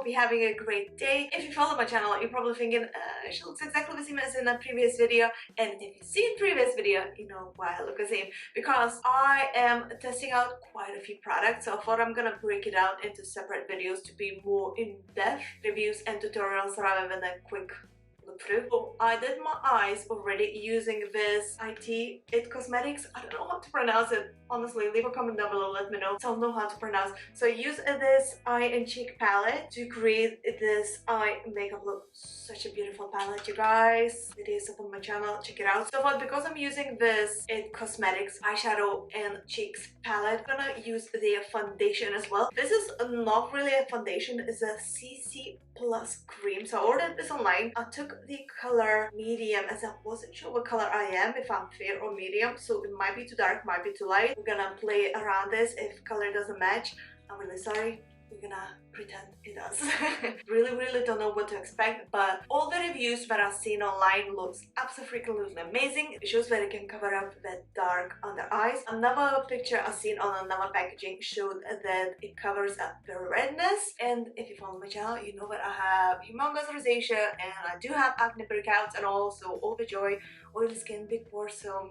hope you're having a great day. If you follow my channel, you're probably thinking, she looks exactly the same as in a previous video. And if you've seen previous video, you know why I look the same. Because I am testing out quite a few products, so I thought I'm gonna break it out into separate videos to be more in-depth reviews and tutorials rather than a quick look through. So I did my eyes already using this It Cosmetics. I don't know how to pronounce it. Honestly, leave a comment down below, let me know. So I know how to pronounce. So I use this eye and cheek palette to create this eye makeup look. Such a beautiful palette, you guys. It is up on my channel, check it out. So but because I'm using this It Cosmetics eyeshadow and cheeks palette, I'm gonna use the foundation as well. This is not really a foundation, it's a CC Plus cream. So I ordered this online. I took the color medium as I wasn't sure what color I am, if I'm fair or medium, so it might be too dark, might be too light. We're gonna play around this. If color doesn't match, I'm really sorry. We're gonna pretend it does. really don't know what to expect, but all the reviews that I've seen online looks absolutely amazing. It shows that it can cover up that dark under eyes. Another picture I've seen on another packaging showed that it covers up the redness, and if you follow my channel, you know that I have humongous rosacea and I do have acne breakouts and also overjoy, oily skin, big pores, so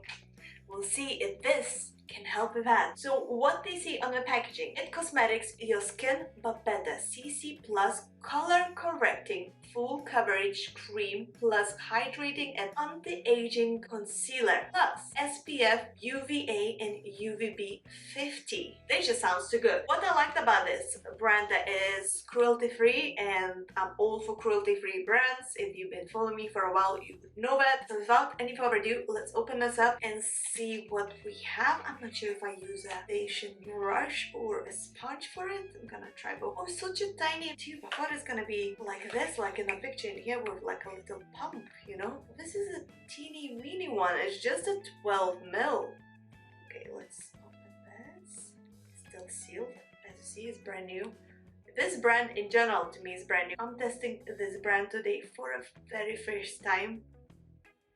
we'll see if this can help with that. So what they see on the packaging: It Cosmetics Your Skin But Better CC Plus Color Correcting Full Coverage Cream plus Hydrating and Anti-Aging Concealer plus SPF UVA and UVB 50. This just sounds too good. What I liked about this brand that is cruelty-free, and I'm all for cruelty-free brands. If you've been following me for a while, you would know that. So without any further ado, let's open this up and see what we have. I'm not sure if I use a foundation brush or a sponge for it. I'm gonna try both. Oh, such a tiny tube. I thought it's gonna be like this, like in the picture in here with like a little pump, you know? This is a teeny weeny one. It's just a 12 ml. Okay, let's open this. It's still sealed. As you see, it's brand new. This brand in general to me is brand new. I'm testing this brand today for a very first time.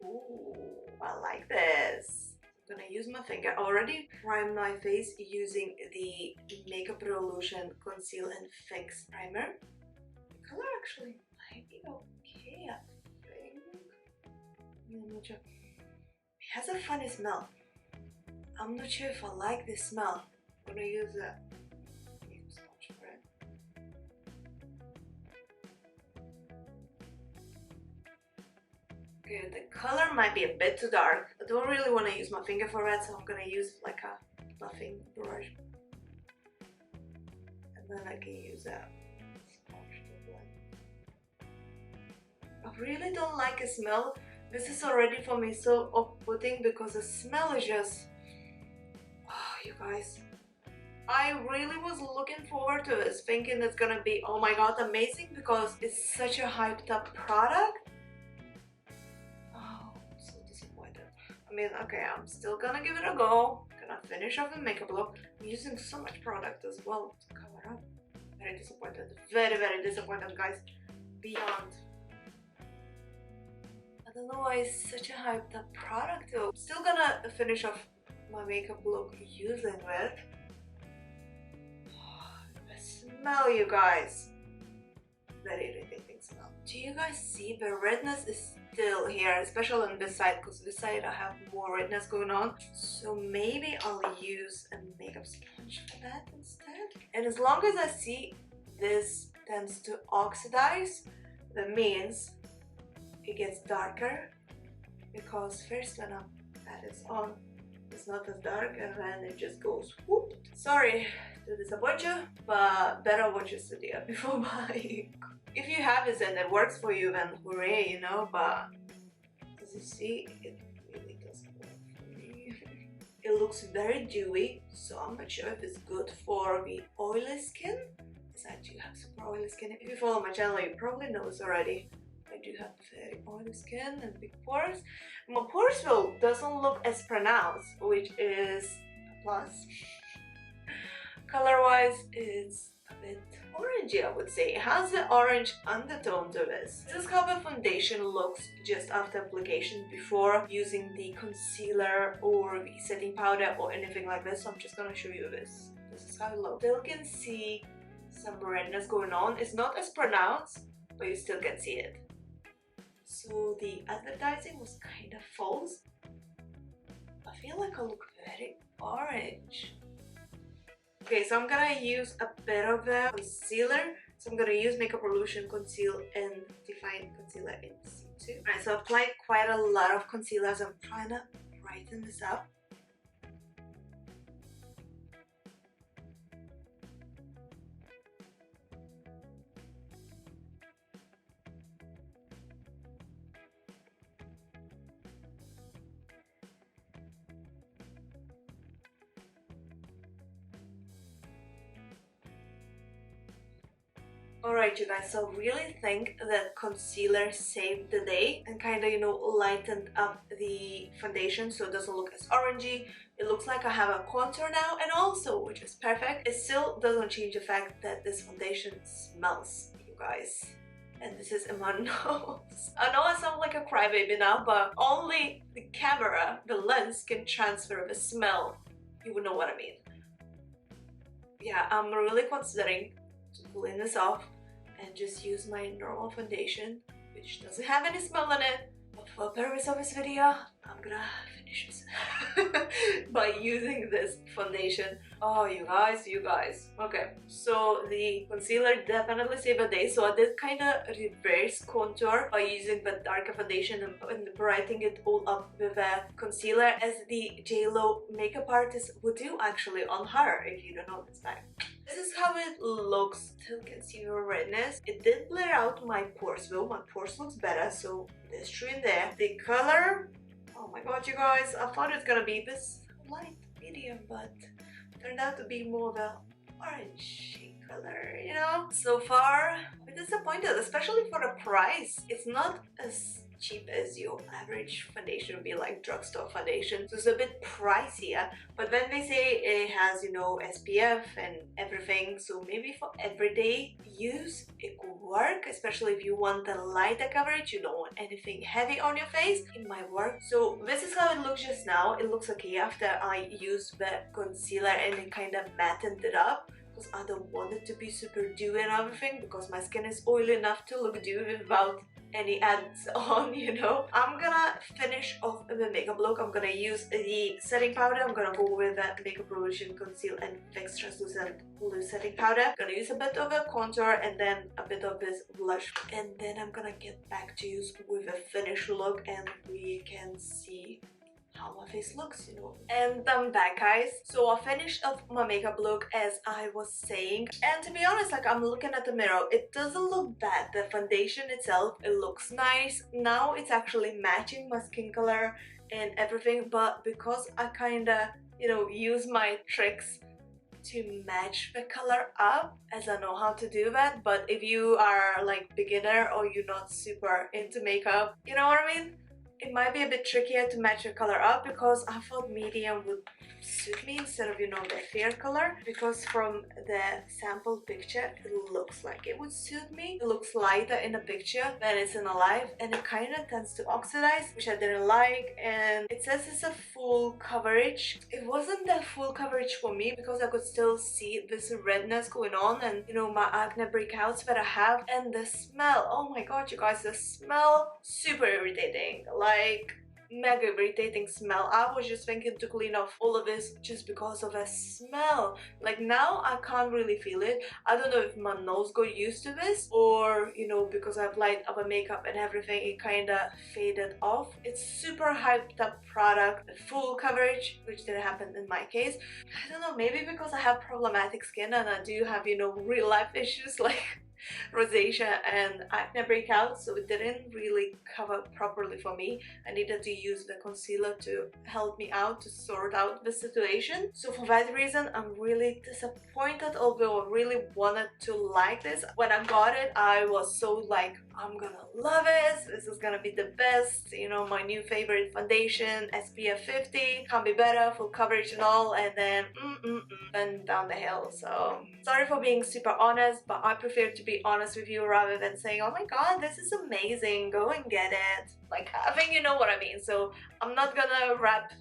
Ooh, I like this. I'm gonna use my finger. I already primed my face using the Makeup Revolution Conceal and Fix Primer. The color actually might be okay, I think. I'm not sure. It has a funny smell. I'm not sure if I like this smell. I'm gonna use a sponge for it. Okay, the color might be a bit too dark. I don't really want to use my finger for it, so I'm gonna use like a fluffing brush. And then I can use a sponge to blend. I really don't like the smell. This is already for me so off-putting because the smell is just... Oh, you guys. I really was looking forward to this, thinking it's gonna be, oh my god, amazing, because it's such a hyped up product. I mean, okay, I'm still gonna give it a go. Gonna finish off the makeup look. I'm using so much product as well to cover up. Very disappointed. Very disappointed, guys. Beyond. I don't know why it's such a hyped up product though. I'm still gonna finish off my makeup look using it. The smell, you guys. Very irritating smell. Do you guys see the redness is still here, especially on this side, because this side I have more redness going on. So maybe I'll use a makeup sponge for that instead. And as long as I see this tends to oxidize, that means it gets darker, because first when that is on, it's not as dark, and then it just goes whoop. Sorry to disappoint you, but better watch this video before buying. If you have this and it works for you, then hooray, you know, but as you see, it really doesn't work for me. It looks very dewy, so I'm not sure if it's good for the oily skin, because I do have super oily skin. If you follow my channel, you probably know this already. I do have very oily skin and big pores. My pores though doesn't look as pronounced, which is a plus. Color-wise, it's a bit orangey, I would say. It has an orange undertone to this. This is how the foundation looks just after application, before using the concealer or the setting powder or anything like this. So I'm just gonna show you this. This is how it looks. Still can see some redness going on. It's not as pronounced, but you still can see it. So the advertising was kind of false. I feel like I look very orange. Okay, so I'm gonna use a bit of the concealer. So I'm gonna use Makeup Revolution Conceal and Define Concealer in C2. Alright, so I applied quite a lot of concealer, so I'm trying to brighten this up. Alright you guys, so I really think that concealer saved the day and kind of, you know, lightened up the foundation so it doesn't look as orangey. It looks like I have a contour now, and also, which is perfect, it still doesn't change the fact that this foundation smells, you guys. And this is in my nose. I know I sound like a crybaby now, but only the camera, the lens, can transfer the smell. You would know what I mean. Yeah, I'm really considering to clean this off and just use my normal foundation, which doesn't have any smell in it. But for the purpose of this video, I'm gonna finish this by using this foundation. Oh, you guys. Okay, so the concealer definitely saved the day. So I did kind of reverse contour by using the darker foundation and brightening it all up with a concealer, as the JLo makeup artist would do actually on her, if you don't know this fact. This is how it looks. Still can see the redness. It did blur out my pores though. My pores looks better, so there's true in there. The color, oh my god you guys, I thought it's gonna be this light medium, but turned out to be more of a orangey color, you know? So far, I'm disappointed, especially for the price. It's not as cheap as your average foundation would be, like drugstore foundation, so it's a bit pricier. But then they say it has, you know, SPF and everything, so maybe for everyday use it could work, especially if you want the lighter coverage, you don't want anything heavy on your face. It might work. So this is how it looks just now. It looks okay after I used the concealer and it kind of matted it up, because I don't want it to be super dewy and everything, because my skin is oily enough to look dewy without any ads on, you know. I'm gonna finish off the makeup look. I'm gonna use the setting powder. I'm gonna go with that Makeup Revolution Conceal and Fix Translucent Loose Setting Powder. I'm gonna use a bit of a contour and then a bit of this blush, and then I'm gonna get back to you with a finished look and we can see how my face looks, you know. And I'm back, guys. So I finished off my makeup look as I was saying, and to be honest, like, I'm looking at the mirror, it doesn't look bad. The foundation itself, it looks nice. Now it's actually matching my skin color and everything, but because I kind of, you know, use my tricks to match the color up, as I know how to do that. But if you are like beginner or you're not super into makeup, you know what I mean, it might be a bit trickier to match your color up, because I thought medium would suit me instead of, you know, the fair color, because from the sample picture it looks like it would suit me. It looks lighter in the picture than it's in the live, and it kind of tends to oxidize, which I didn't like. And it says it's a full coverage. It wasn't that full coverage for me, because I could still see this redness going on and, you know, my acne breakouts that I have. And the smell, oh my god you guys, the smell, super irritating, like mega irritating smell. I was just thinking to clean off all of this just because of a smell. Like, now I can't really feel it. I don't know if my nose got used to this, or, you know, because I applied other makeup and everything, it kind of faded off. It's super hyped up product, full coverage, which didn't happen in my case. I don't know, maybe because I have problematic skin and I do have, you know, real life issues like rosacea and acne breakouts, so it didn't really cover properly for me. I needed to use the concealer to help me out, to sort out the situation. So for that reason, I'm really disappointed, although I really wanted to like this. When I got it, I was so like, I'm gonna love it, this is gonna be the best, you know, my new favorite foundation, SPF 50, can't be better, full coverage and all. And then went down the hill. So sorry for being super honest, but I prefer to be honest with you rather than saying, oh my god, this is amazing, go and get it. Like, I think you know what I mean. So I'm not gonna wrap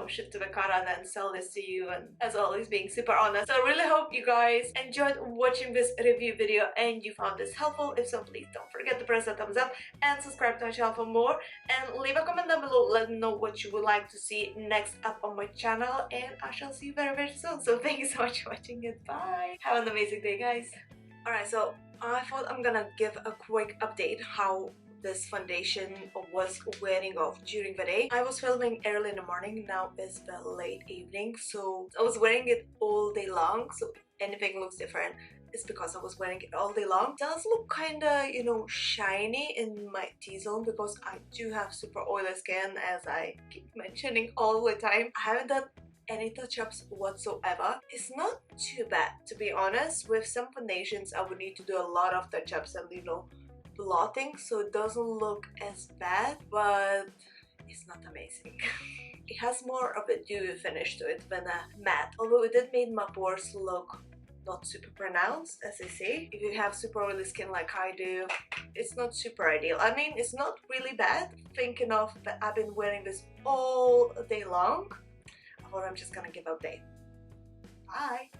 ship to the car and then sell this to you, and as always being super honest. So I really hope you guys enjoyed watching this review video and you found this helpful. If so, please don't forget to press the thumbs up and subscribe to my channel for more, and leave a comment down below. Let me know what you would like to see next up on my channel, and I shall see you very, very soon. So thank you so much for watching it. Bye. Have an amazing day, guys. Alright, so I thought I'm gonna give a quick update how this foundation was wearing off during the day. I was filming early in the morning, now it's the late evening, so I was wearing it all day long. So if anything looks different, it's because I was wearing it all day long. It does look kinda, shiny in my T-zone because I do have super oily skin, as I keep mentioning all the time. I haven't done any touch-ups whatsoever. It's not too bad, to be honest. With some foundations I would need to do a lot of touch-ups and blotting, so it doesn't look as bad, but it's not amazing. It has more of a dewy finish to it than a matte, although it did make my pores look not super pronounced, as I say. If you have super oily skin like I do, it's not super ideal. I mean, it's not really bad. Thinking of that I've been wearing this all day long, I thought I'm just gonna give up day. Bye.